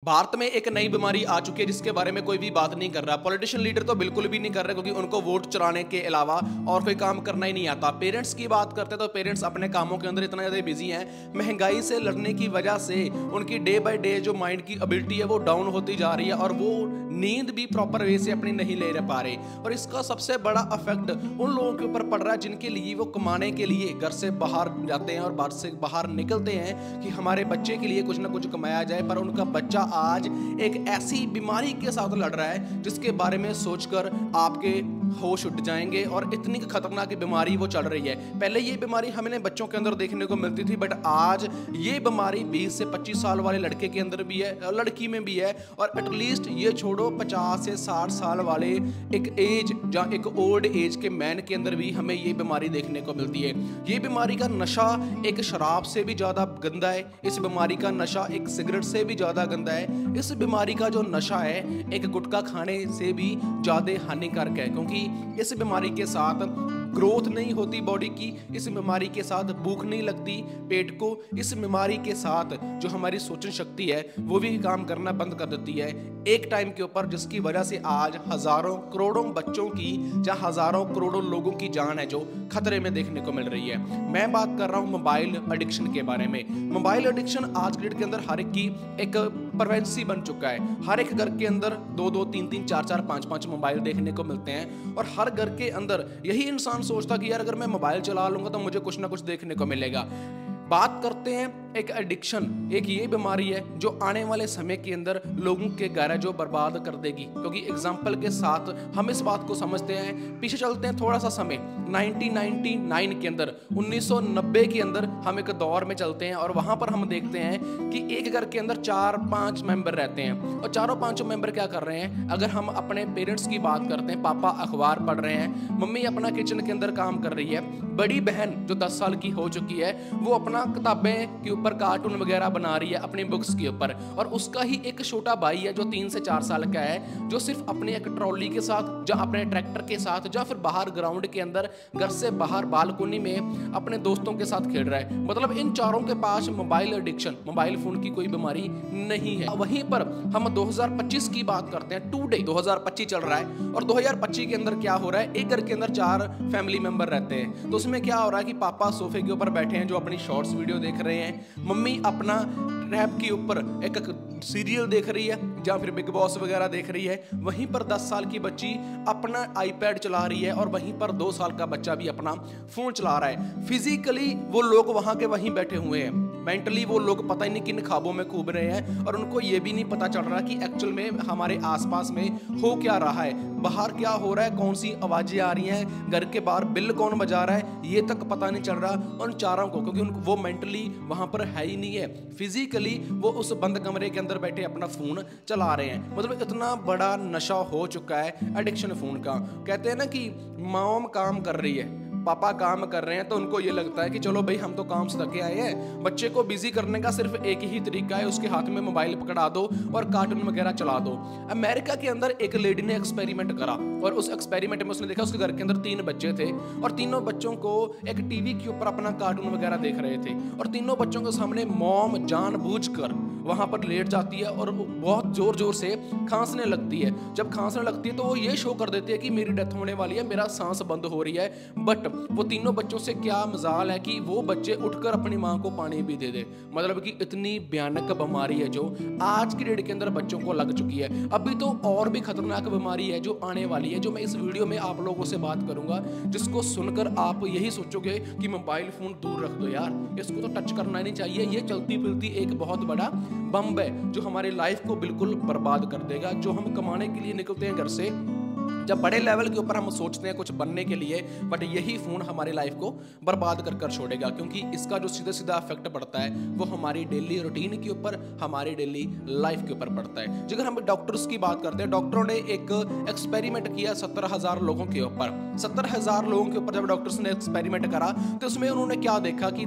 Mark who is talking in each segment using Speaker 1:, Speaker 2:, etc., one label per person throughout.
Speaker 1: भारत में एक नई बीमारी आ चुकी है जिसके बारे में कोई भी बात नहीं कर रहा। पॉलिटिशियन लीडर तो बिल्कुल भी नहीं कर रहे क्योंकि उनको वोट चुराने के अलावा और कोई काम करना ही नहीं आता। पेरेंट्स की बात करते तो पेरेंट्स अपने कामों के अंदर इतना ज़्यादा बिजी हैं, महंगाई से लड़ने की वजह से उनकी डे बाय डे जो माइंड की एबिलिटी है वो डाउन होती जा रही है और वो नींद भी प्रॉपर वे से अपनी नहीं ले पा रहे। और इसका सबसे बड़ा इफेक्ट उन लोगों के ऊपर पड़ रहा है जिनके लिए वो कमाने के लिए घर से बाहर जाते हैं और बाहर से बाहर निकलते हैं कि हमारे बच्चे के लिए कुछ ना कुछ कमाया जाए, पर उनका बच्चा आज एक ऐसी बीमारी के साथ लड़ रहा है जिसके बारे में सोचकर आपके होश उठ जाएंगे। और इतनी खतरनाक बीमारी वो चल रही है। पहले ये बीमारी हमें बच्चों के अंदर देखने को मिलती थी, बट आज ये बीमारी 20 से 25 साल वाले लड़के के अंदर भी है, लड़की में भी है, और एटलीस्ट ये छोड़ो 50 से 60 साल वाले एक एज या एक ओल्ड एज के मैन के अंदर भी हमें ये बीमारी देखने को मिलती है। ये बीमारी का नशा एक शराब से भी ज़्यादा गंदा है, इस बीमारी का नशा एक सिगरेट से भी ज़्यादा गंदा है, इस बीमारी का जो नशा है एक गुटखा खाने से भी ज़्यादा हानिकारक है, क्योंकि इस बीमारी के साथ ग्रोथ नहीं होती बॉडी की, इस बीमारी के साथ भूख नहीं लगती पेट को, इस बीमारी के साथ जो हमारी सोचने शक्ति है वो भी काम करना बंद कर देती है एक टाइम के ऊपर, जिसकी वजह से आज हजारों करोड़ों बच्चों की या हजारों करोड़ों लोगों की जान है जो खतरे में देखने को मिल रही है। मैं बात कर रहा हूँ मोबाइल एडिक्शन के बारे में। मोबाइल एडिक्शन आज की डेट के अंदर हर एक की एक प्रेवेंसी बन चुका है। हर एक घर के अंदर 2-2, 3-3, 4-4, 5-5 मोबाइल देखने को मिलते हैं और हर घर के अंदर यही इंसान सोचता कि यार अगर मैं मोबाइल चला लूंगा तो मुझे कुछ ना कुछ देखने को मिलेगा। बात करते हैं एक एडिक्शन, एक ये बीमारी है जो आने वाले समय के अंदर लोगों के घर जो बर्बाद कर देगी। क्योंकि एग्जाम्पल के साथ हम इस बात को समझते हैं, पीछे चलते हैं थोड़ा सा समय 1999 के अंदर, 1990 के अंदर हम एक दौर में चलते हैं और वहाँ पर हम देखते हैं कि एक घर के अंदर 4-5 मेंबर रहते हैं और चारों पांचों मेंबर क्या कर रहे हैं। अगर हम अपने पेरेंट्स की बात करते हैं, पापा अखबार पढ़ रहे हैं, मम्मी अपना किचन के अंदर काम कर रही है, बड़ी बहन जो 10 साल की हो चुकी है वो अपना किताबें के ऊपर कार्टून वगैरह बना रही है अपनी बुक्स के ऊपर, और उसका ही एक छोटा भाई है जो 3 से 4 साल का है जो सिर्फ अपने एक ट्रॉली के साथ या अपने ट्रैक्टर के साथ या फिर बाहर ग्राउंड के अंदर घर से बाहर बालकोनी में अपने दोस्तों के साथ खेल रहा है। मतलब इन चारों के पास मोबाइल एडिक्शन, मोबाइल फोन की कोई बीमारी नहीं है। वहीं पर हम 2025 की बात करते हैं, टुडे 2025 चल रहा है और 2025 के अंदर क्या हो रहा है, एक घर के अंदर 4 फैमिली मेंबर रहते हैं। तो उसमें क्या हो रहा है कि पापा सोफे के ऊपर बैठे हैं जो अपनी शॉर्ट्स वीडियो देख रहे हैं, मम्मी अपना रैप के ऊपर एक सीरियल देख रही है या फिर बिग बॉस वगैरह देख रही है, वहीं पर 10 साल की बच्ची अपना आईपैड चला रही है और वहीं पर 2 साल का बच्चा भी अपना फोन चला रहा है। फिजिकली वो लोग वहां के वहीं बैठे हुए हैं, मेंटली वो लोग पता ही नहीं किन ख्वाबों में खूब रहे हैं और उनको ये भी नहीं पता चल रहा कि एक्चुअल में हमारे आसपास में हो क्या रहा है, बाहर क्या हो रहा है, कौन सी आवाजें आ रही हैं, घर के बाहर बिल कौन बजा रहा है, ये तक पता नहीं चल रहा उन चारों को, क्योंकि उनको वो मेंटली वहां पर है ही नहीं है। फिजिकली वो उस बंद कमरे के अंदर बैठे अपना फोन चला रहे हैं। मतलब इतना बड़ा नशा हो चुका है एडिक्शन फोन का। कहते हैं ना कि मॉम काम कर रही है, पापा काम कर रहे हैं, तो उनको ये लगता है कि चलो भाई हम तो काम से थके आए हैं, बच्चे को बिजी करने का सिर्फ एक ही तरीका है, उसके हाथ में मोबाइल पकड़ा दो और कार्टून वगैरह चला दो। अमेरिका के अंदर एक लेडी ने एक्सपेरिमेंट करा और उस एक्सपेरिमेंट में उसने देखा उसके घर के अंदर 3 बच्चे थे और तीनों बच्चों को एक टीवी के ऊपर अपना कार्टून वगैरह देख रहे थे और तीनों बच्चों के सामने मॉम जानबूझकर वहां पर लेट जाती है और बहुत जोर जोर से खांसने लगती है। जब खांसने लगती है तो वो ये शो कर देती है कि मेरी डेथ होने वाली है, मेरा सांस बंद हो रही है, बट वो तीनों बच्चों से क्या मजाल है कि वो बच्चे उठकर अपनी माँ को पानी भी दे दे। मतलब कि इतनी भयानक बीमारी है जो आज की डेट के अंदर बच्चों को लग चुकी है। अभी तो और भी खतरनाक बीमारी है जो आने वाली है, जो मैं इस वीडियो में आप लोगों से बात करूंगा, जिसको सुनकर आप यही सोचोगे कि मोबाइल फोन दूर रख दो यार, इसको तो टच करना नहीं चाहिए। ये चलती फिरती एक बहुत बड़ा बम है जो हमारी लाइफ को बिल्कुल बर्बाद कर देगा। जो हम कमाने के लिए निकलते हैं घर से, जब बड़े लेवल के ऊपर हम सोचते हैं कुछ बनने के लिए, बट यही फोन हमारी लाइफ को बर्बाद कर कर छोड़ेगा, क्योंकि इसका जो सीधा सीधा इफेक्ट पड़ता है वो हमारी डेली रूटीन के ऊपर, हमारी डेली लाइफ के ऊपर पड़ता है। अगर हम डॉक्टर्स की बात करते हैं, डॉक्टरों ने एक एक्सपेरिमेंट किया 17,000 लोगों के ऊपर। 17,000 लोगों के ऊपर जब डॉक्टर्स ने एक्सपेरिमेंट करा तो उसमें उन्होंने क्या देखा कि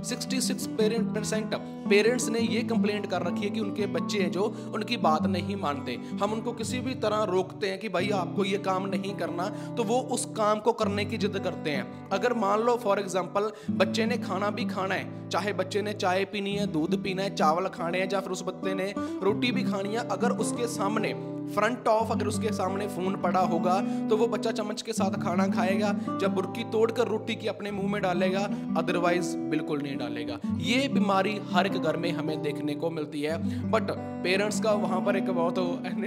Speaker 1: 66% पेरेंट्स ने ये कंप्लेंट कर रखी है कि उनके बच्चे हैं जो उनकी बात नहीं मानते। हम उनको किसी भी तरह रोकते हैं कि कि भाई आपको ये काम नहीं करना, तो वो उस काम को करने की जिद करते हैं। अगर मान लो फॉर एग्जांपल बच्चे ने खाना भी खाना है, चाहे बच्चे ने चाय पीनी है, दूध पीना है, चावल खाने हैं, या फिर उस बच्चे ने रोटी भी खानी है, अगर उसके सामने फ्रंट ऑफ अगर उसके सामने फोन पड़ा होगा तो वो बच्चा चम्मच के साथ खाना खाएगा, जब बुर्की तोड़कर रोटी की अपने मुंह में डालेगा, अदरवाइज बिल्कुल नहीं डालेगा। ये बीमारी हर एक घर में हमें देखने को मिलती है। बट पेरेंट्स का वहां पर एक बहुत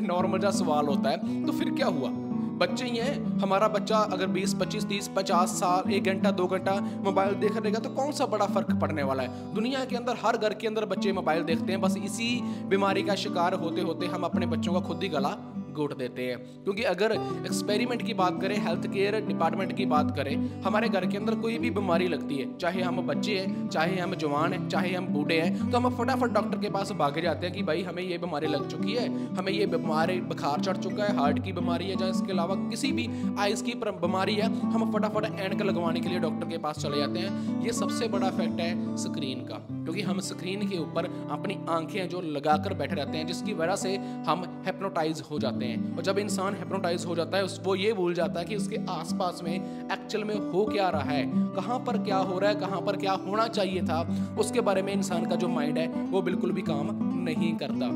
Speaker 1: नॉर्मल सा सवाल होता है, तो फिर क्या हुआ, बच्चे ही हैं, हमारा बच्चा अगर 20, 25, 30, 50 साल 1 घंटा 2 घंटा मोबाइल देख रहेगा तो कौन सा बड़ा फर्क पड़ने वाला है। दुनिया के अंदर हर घर के अंदर बच्चे मोबाइल देखते हैं। बस इसी बीमारी का शिकार होते होते हम अपने बच्चों का खुद ही गला घोट देते हैं। क्योंकि अगर एक्सपेरिमेंट की बात करें, हेल्थ केयर डिपार्टमेंट की बात करें, हमारे घर के अंदर कोई भी बीमारी लगती है, चाहे हम बच्चे हैं, चाहे हम जवान हैं, चाहे हम बूढ़े हैं, तो हम फटाफट डॉक्टर के पास भागे जाते हैं कि भाई हमें ये बीमारी लग चुकी है, हमें ये बीमारी बुखार चढ़ चुका है, हार्ट की बीमारी है, या इसके अलावा किसी भी आइज की बीमारी है, हम फटाफट एनक लगवाने के लिए डॉक्टर के पास चले जाते हैं। ये सबसे बड़ा इफेक्ट है स्क्रीन का, क्योंकि हम स्क्रीन के ऊपर अपनी आंखें जो लगाकर बैठे रहते हैं, जिसकी वजह से हम हिप्नोटाइज हो जाते हैं। और जब इंसान हिप्नोटाइज हो जाता है वो ये भूल जाता है कि उसके आसपास में एक्चुअल में हो क्या रहा है, कहां पर क्या हो रहा है, कहां पर क्या होना चाहिए था, उसके बारे में इंसान का जो माइंड है वो बिल्कुल भी काम नहीं करता।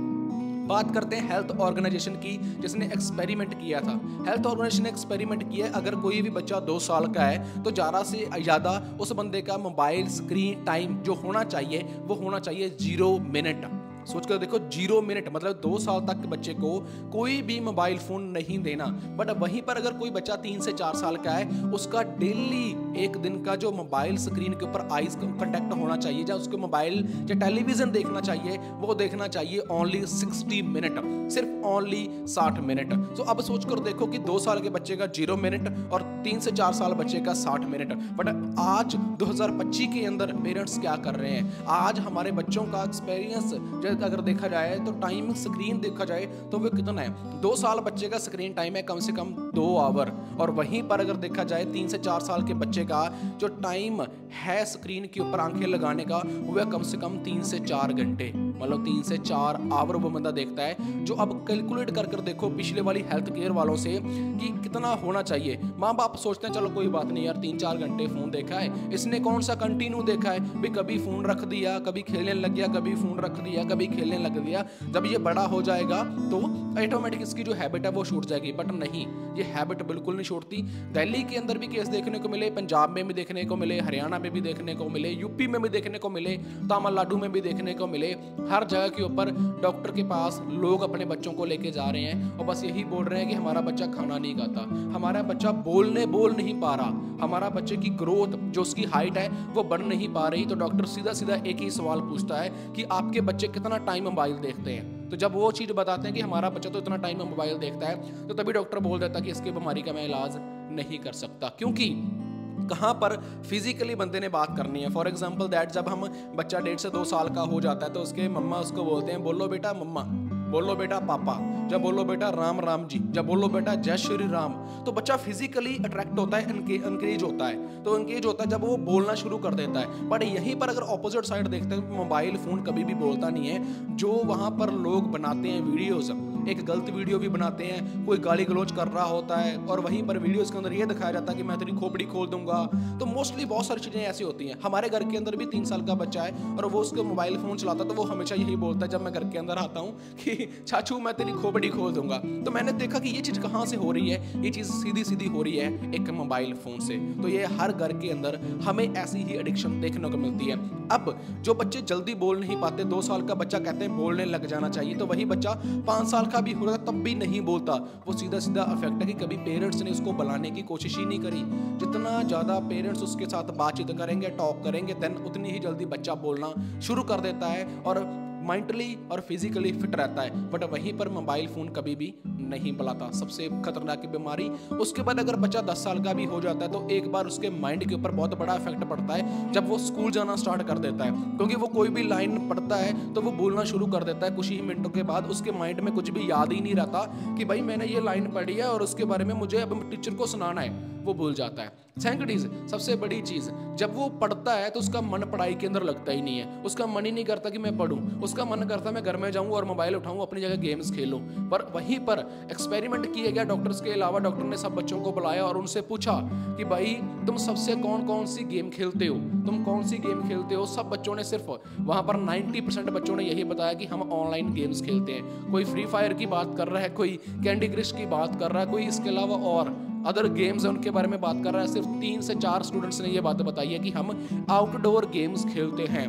Speaker 1: बात करते हैं हेल्थ ऑर्गेनाइजेशन की, जिसने एक्सपेरिमेंट किया था। हेल्थ ऑर्गेनाइजेशन ने एक्सपेरिमेंट किया, अगर कोई भी बच्चा 2 साल का है तो ज़्यादा से ज़्यादा उस बंदे का मोबाइल स्क्रीन टाइम जो होना चाहिए वो होना चाहिए 0 मिनट। सोच कर देखो 0 मिनट, मतलब 2 साल तक के बच्चे को कोई भी मोबाइल फोन नहीं देना। बट वहीं पर अगर कोई बच्चा 3 से 4 साल का है, उसका डेली 1 दिन का जो मोबाइल स्क्रीन के ऊपर आइज कंटेक्ट होना चाहिए, या उसको मोबाइल या टेलीविजन देखना चाहिए, वो देखना चाहिए ओनली 60 मिनट, सिर्फ ओनली 60 मिनट। तो अब सोच कर देखो कि 2 साल के बच्चे का 0 मिनट और 3 से 4 साल बच्चे का 60 मिनट। बट आज 2025 के अंदर पेरेंट्स क्या कर रहे हैं, आज हमारे बच्चों का एक्सपीरियंस अगर देखा जाए तो टाइम स्क्रीन देखा जाए तो वो कितना है, 2 साल बच्चे का स्क्रीन टाइम है कम से कम 2 आवर, और वहीं पर अगर देखा जाए 3 से 4 साल के बच्चे का जो टाइम है स्क्रीन के ऊपर आंखें लगाने का वो है कम से कम 3 से 4 घंटे, मतलब 3 से 4 आवर वो बंदा देखता है। जो अब कैलकुलेट कर कर देखो पिछले वाली हेल्थ केयर वालों से कि कितना होना चाहिए। माँ बाप सोचते हैं चलो कोई बात नहीं यार, 3-4 घंटे फोन देखा है, इसने कौन सा कंटिन्यू देखा है भी, कभी फोन रख दिया, कभी खेलने लग गया, कभी फोन रख दिया, कभी खेलने लग दिया। जब ये बड़ा हो जाएगा तो ऑटोमेटिक इसकी जो हैबिट है वो छूट जाएगी। बट नहीं, ये हैबिट बिल्कुल नहीं छूटती। दिल्ली के अंदर भी केस देखने को मिले, पंजाब में भी देखने को मिले, हरियाणा में भी देखने को मिले, यूपी में भी देखने को मिले, तमिलनाडु में भी देखने को मिले। हर जगह के ऊपर डॉक्टर के पास लोग अपने बच्चों को लेके जा रहे हैं और बस यही बोल रहे हैं कि हमारा बच्चा खाना नहीं खाता, हमारा बच्चा बोल नहीं पा रहा, हमारा बच्चे की ग्रोथ जो उसकी हाइट है वो बढ़ नहीं पा रही। तो डॉक्टर सीधा सीधा एक ही सवाल पूछता है कि आपके बच्चे कितना टाइम मोबाइल देखते हैं। तो जब वो चीज़ बताते हैं कि हमारा बच्चा तो इतना टाइम मोबाइल देखता है, तो तभी डॉक्टर बोल देता है कि इसकी बीमारी का मैं इलाज नहीं कर सकता। क्योंकि कहाँ पर फिजिकली बंदे ने बात करनी है। फॉर एग्जाम्पल दैट जब हम बच्चा 1.5 से 2 साल का हो जाता है तो उसके मम्मा उसको बोलते हैं बोलो बेटा मम्मा, बोलो बेटा पापा, जब बोलो बेटा राम राम जी, जब बोलो बेटा जय श्री राम। तो बच्चा फिजिकली अट्रैक्ट होता है, एनकरेज होता है। तो एनकरेज होता है जब वो बोलना शुरू कर देता है। बट यहीं पर अगर ऑपोजिट साइड देखते हैं, मोबाइल फोन कभी भी बोलता नहीं है। जो वहाँ पर लोग बनाते हैं वीडियोस, एक गलत वीडियो भी बनाते हैं, कोई गाली गलौज कर रहा होता है और वहीं पर वीडियोस के अंदर ये दिखाया जाता है कि मैं तेरी खोपड़ी खोल दूंगा। तो मोस्टली बहुत सारी चीज़ें ऐसी होती हैं। हमारे घर के अंदर भी 3 साल का बच्चा है और वो उसके मोबाइल फ़ोन चलाता है, तो वो हमेशा यही बोलता है जब मैं घर के अंदर आता हूँ कि चाचू मैं तेरी खोपड़ी खोल दूंगा। तो मैंने देखा कि ये चीज़ कहाँ से हो रही है, ये चीज़ सीधी सीधी हो रही है एक मोबाइल फ़ोन से। तो ये हर घर के अंदर हमें ऐसी ही एडिक्शन देखने को मिलती है। अब जो बच्चे जल्दी बोल नहीं पाते, 2 साल का बच्चा कहते हैं बोलने लग जाना चाहिए, तो वही बच्चा 5 साल का भी हो रहा तब भी नहीं बोलता। वो सीधा सीधा अफेक्ट है कि कभी पेरेंट्स ने उसको बुलाने की कोशिश ही नहीं करी। जितना ज़्यादा पेरेंट्स उसके साथ बातचीत करेंगे, टॉक करेंगे, देन उतनी ही जल्दी बच्चा बोलना शुरू कर देता है और मेंटली और फिजिकली फिट रहता है। बट वहीं पर मोबाइल फ़ोन कभी भी नहीं बुलाता। सबसे खतरनाक बीमारी। उसके बाद अगर बच्चा 10 साल का भी हो जाता है तो एक बार उसके माइंड के ऊपर बहुत बड़ा इफेक्ट पड़ता है जब वो स्कूल जाना स्टार्ट कर देता है। क्योंकि वो कोई भी लाइन पढ़ता है तो वो बोलना शुरू कर देता है। कुछ ही मिनटों के बाद उसके माइंड में कुछ भी याद ही नहीं रहता कि भाई मैंने ये लाइन पढ़ी है और उसके बारे में मुझे अब टीचर को सुनाना है। वो भूल जाता है। सेकंड चीज, सबसे बड़ी चीज, जब वो पढ़ता है तो उसका मन पढ़ाई के अंदर लगता ही नहीं है। उसका मन ही नहीं करता कि मैं पढूं, उसका मन करता है मैं घर में जाऊं और मोबाइल उठाऊं, अपनी जगह गेम्स खेलूं। पर वहीं पर एक्सपेरिमेंट किया गया डॉक्टर्स के अलावा, डॉक्टर ने सब बच्चों को बुलाया और उनसे पूछा कि भाई तुम सबसे कौन कौन सी गेम खेलते हो, तुम कौन सी गेम खेलते हो। सब बच्चों ने, सिर्फ वहां पर 90% बच्चों ने यही बताया कि हम ऑनलाइन गेम्स खेलते हैं। कोई फ्री फायर की बात कर रहा है, कोई कैंडी क्रश की बात कर रहा है, कोई इसके अलावा और अदर गेम्स है उनके बारे में बात कर रहा है। सिर्फ 3 से 4 स्टूडेंट्स ने ये बात बताई है कि हम आउटडोर गेम्स खेलते हैं।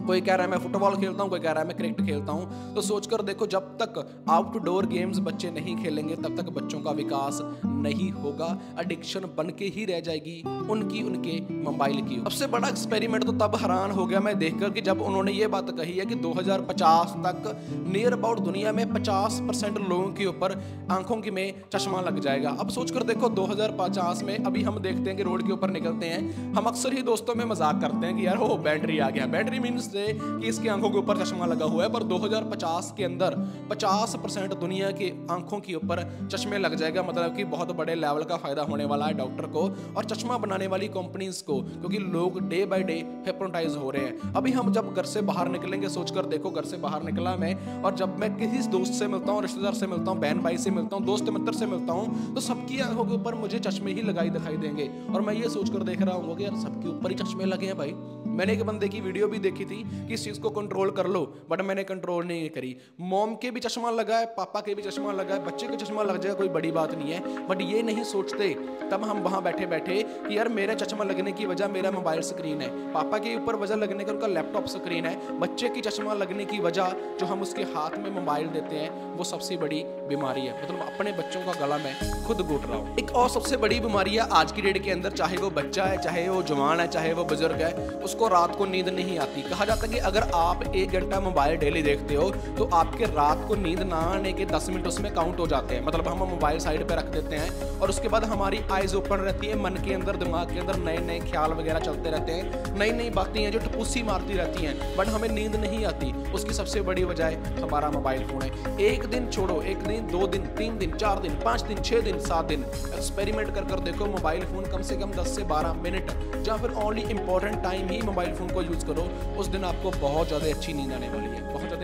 Speaker 1: कोई कह रहा है मैं फुटबॉल खेलता हूँ, कोई कह रहा है मैं क्रिकेट खेलता हूँ। तो सोचकर देखो, जब तक आउटडोर गेम्स बच्चे नहीं खेलेंगे तब तक बच्चों का विकास नहीं होगा। एडिक्शन बन के ही रह जाएगी उनके मोबाइल की। सबसे बड़ा एक्सपेरिमेंट तो तब हैरान हो गया मैं देखकर कि जब उन्होंने ये बात कही है कि 2050 तक नियर अबाउट दुनिया में 50% लोगों के ऊपर आंखों की में चश्मा लग जाएगा। अब सोचकर देखो 2050 में, अभी हम देखते हैं कि रोड के ऊपर निकलते हैं, हम अक्सर ही दोस्तों में मजाक करते हैं कि यार वो बैटरी आ गया। बैटरी मीन्स कि इसकी आंखों के ऊपर चश्मा लगा हुआ है। पर 2050 के अंदर 50% दुनिया की आंखों के ऊपर चश्मे लग जाएगा। मतलब कि बहुत बड़े लेवल का फायदा होने वाला है डॉक्टर को और चश्मा बनाने वाली कंपनीज को, क्योंकि लोग डे बाय डे हिप्नोटाइज हो रहे हैं। अभी हम जब घर से बाहर निकलेंगे, सोचकर देखो, घर से बाहर निकला मैं और जब मैं किसी दोस्त से मिलता हूँ, रिश्तेदार से मिलता हूँ, बहन भाई से मिलता हूँ, दोस्त मित्र से मिलता हूँ, तो सबकी आंखों के ऊपर मुझे चश्मे ही लगाई दिखाई देंगे। और मैं ये सोचकर देख रहा हूँ कि यार सबके ऊपर ही चश्मे लगे हैं भाई। मैंने एक बंदे की वीडियो भी देखी थी कि इस चीज को कंट्रोल कर लो, बट मैंने कंट्रोल नहीं करी। मॉम के भी चश्मा लगा है, पापा के भी चश्मा लगा है, बच्चे के चश्मा लग जाएगा कोई बड़ी बात नहीं है। बट ये नहीं सोचते तब हम वहां बैठे बैठे कि यार मेरे चश्मा लगने की वजह मेरा मोबाइल स्क्रीन है, पापा के ऊपर वजह लगने का उनका लैपटॉप स्क्रीन है, बच्चे की चश्मा लगने की वजह जो हम उसके हाथ में मोबाइल देते हैं वो सबसे बड़ी बीमारी है। मतलब अपने बच्चों का गला मैं खुद घोट रहा हूँ। एक और सबसे बड़ी बीमारी है आज की डेट के अंदर, चाहे वो बच्चा है, चाहे वो जवान है, चाहे वो बुजुर्ग है, उसको रात को नींद नहीं आती। कहा जाता है कि अगर आप 1 घंटा मोबाइल डेली देखते हो तो आपके रात को नींद ना आने के 10 मिनट उसमें काउंट हो जाते हैं। मतलब हम मोबाइल साइड पे रख देते हैं और उसके बाद हमारी आइज ओपन रहती है, मन के अंदर, दिमाग के अंदर नए नए ख्याल वगैरह चलते रहते हैं, नई नई बातें हैं जो टपूसी मारती रहती हैं, बट हमें नींद नहीं आती। उसकी सबसे बड़ी वजह हमारा मोबाइल फोन है। 1 दिन छोड़ो, 1 दिन, 2 दिन, 3 दिन, 4 दिन, 5 दिन, 6 दिन, 7 दिन एक्सपेरिमेंट कर देखो। मोबाइल फोन कम से कम 10 से 12 मिनट या फिर ओनली इंपॉर्टेंट टाइम ही मोबाइल फोन को यूज करो। उस दिन आपको बहुत ज़्यादा अच्छी नींद आने वाली है, बहुत ज़्यादा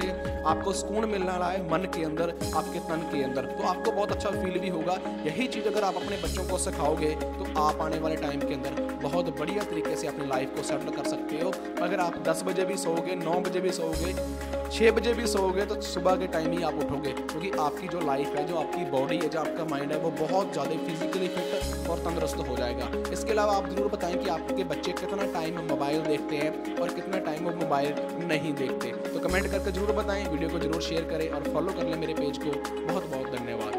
Speaker 1: आपको सुकून मिलने वाला है मन के अंदर, आपके तन के अंदर, तो आपको बहुत अच्छा फील भी होगा। यही चीज़ अगर आप अपने बच्चों को सिखाओगे तो आप आने वाले टाइम के अंदर बहुत बढ़िया तरीके से अपनी लाइफ को सेटल कर सकते हो। अगर आप 10 बजे भी सोओगे, 9 बजे भी सोओगे, 6 बजे भी सोओगे तो सुबह के टाइम ही आप उठोगे, क्योंकि आपकी जो लाइफ है, जो आपकी बॉडी है, जो आपका माइंड है, वो बहुत ज़्यादा फिजिकली फिट और तंदुरुस्त हो जाएगा। इसके अलावा आप ज़रूर बताएं कि आपके बच्चे कितना टाइम मोबाइल देखते हैं और कितना टाइम वो मोबाइल नहीं देखते। तो कमेंट करके जरूर बताएं, वीडियो को जरूर शेयर करें और फॉलो कर लें मेरे पेज को। बहुत बहुत धन्यवाद।